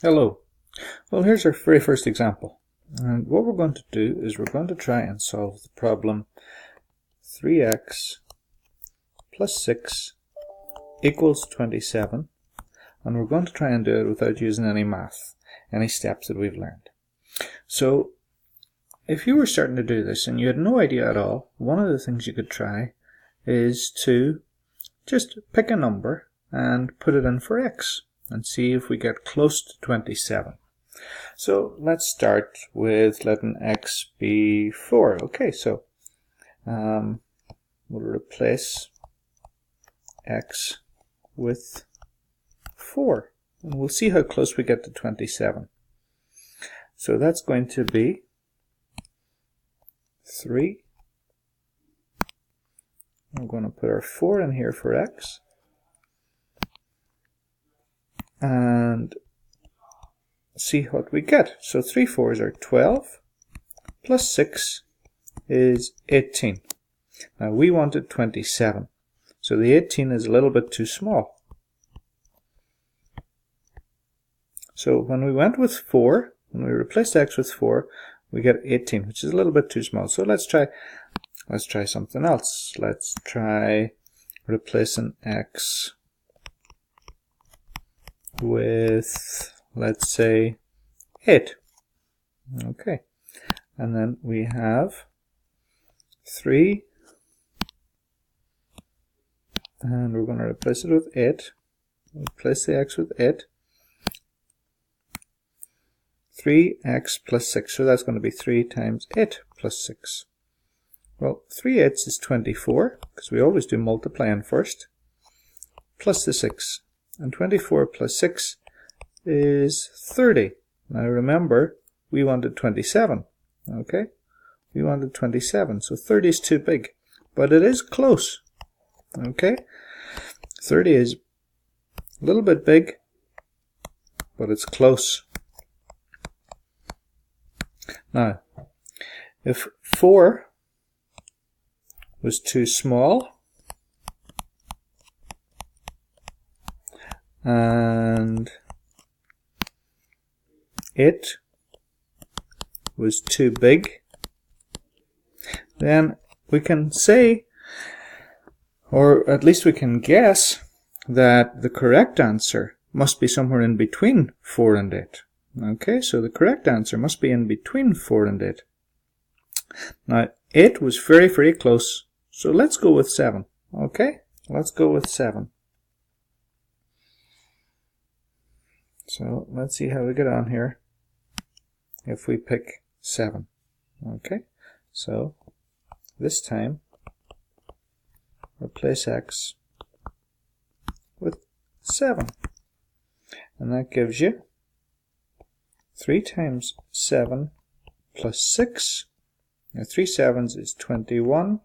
Hello. Well, here's our very first example. And what we're going to do is we're going to try and solve the problem 3x plus 6 equals 27. And we're going to try and do it without using any math, any steps that we've learned. So, if you were starting to do this and you had no idea at all, one of the things you could try is to just pick a number and put it in for x and see if we get close to 27. So let's start with letting x be 4. Okay, so we'll replace x with 4 and we'll see how close we get to 27. So that's going to be 3. I'm going to put our 4 in here for x. And see what we get. So 3 4s are 12, plus 6 is 18. Now we wanted 27, so the 18 is a little bit too small. So when we went with 4, when we replaced x with 4, we get 18, which is a little bit too small. So let's try something else. Let's try replacing x with, let's say, 8. Okay, and then we have 3, and we're going to replace it with 8. Replace the x with 8. 3x plus 6, so that's going to be 3 times 8 plus 6. Well, 3 8s is 24, because we always do multiplying first, plus the 6. And 24 plus 6 is 30. Now remember, we wanted 27. Okay? We wanted 27, so 30 is too big. But it is close. Okay? 30 is a little bit big, but it's close. Now, if 4 was too small, and 8 was too big, then we can say, or at least we can guess, that the correct answer must be somewhere in between 4 and 8. Okay, so the correct answer must be in between 4 and 8. Now, 8 was very, very close, so let's go with 7. Okay, let's go with 7. So let's see how we get on here if we pick 7. Okay, so this time replace x with 7. And that gives you 3 times 7 plus 6. Now 3 7s is 21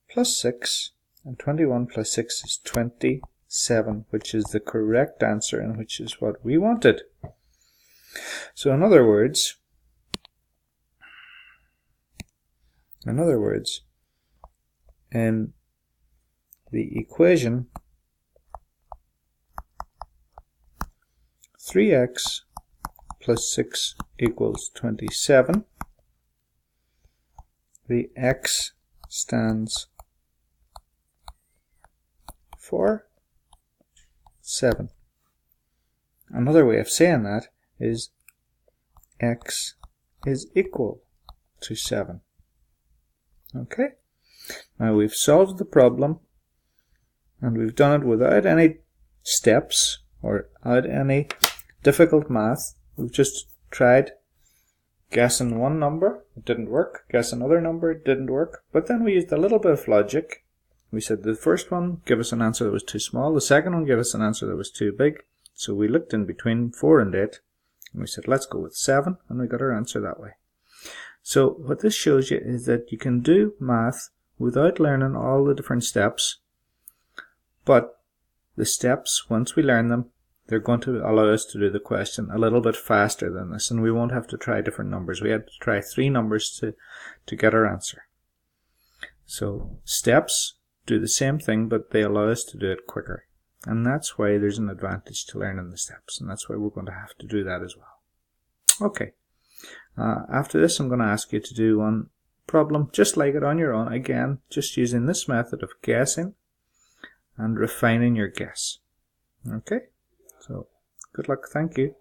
plus 6, and 21 plus 6 is 27, which is the correct answer and which is what we wanted. So in other words, in the equation 3x plus 6 equals 27, the x stands for 7. Another way of saying that is x is equal to 7. Okay? Now we've solved the problem, and we've done it without any steps or without any difficult math. We've just tried guessing one number, it didn't work. Guess another number, it didn't work. But then we used a little bit of logic. We said the first one gave us an answer that was too small. The second one gave us an answer that was too big. So we looked in between 4 and 8. And we said, let's go with 7. And we got our answer that way. So what this shows you is that you can do math without learning all the different steps. But the steps, once we learn them, they're going to allow us to do the question a little bit faster than this, and we won't have to try different numbers. We had to try 3 numbers to get our answer. So steps do the same thing, but they allow us to do it quicker. And that's why there's an advantage to learning the steps, and that's why we're going to have to do that as well. Okay, after this I'm going to ask you to do one problem just like it on your own, again just using this method of guessing and refining your guess. Okay, so good luck, thank you.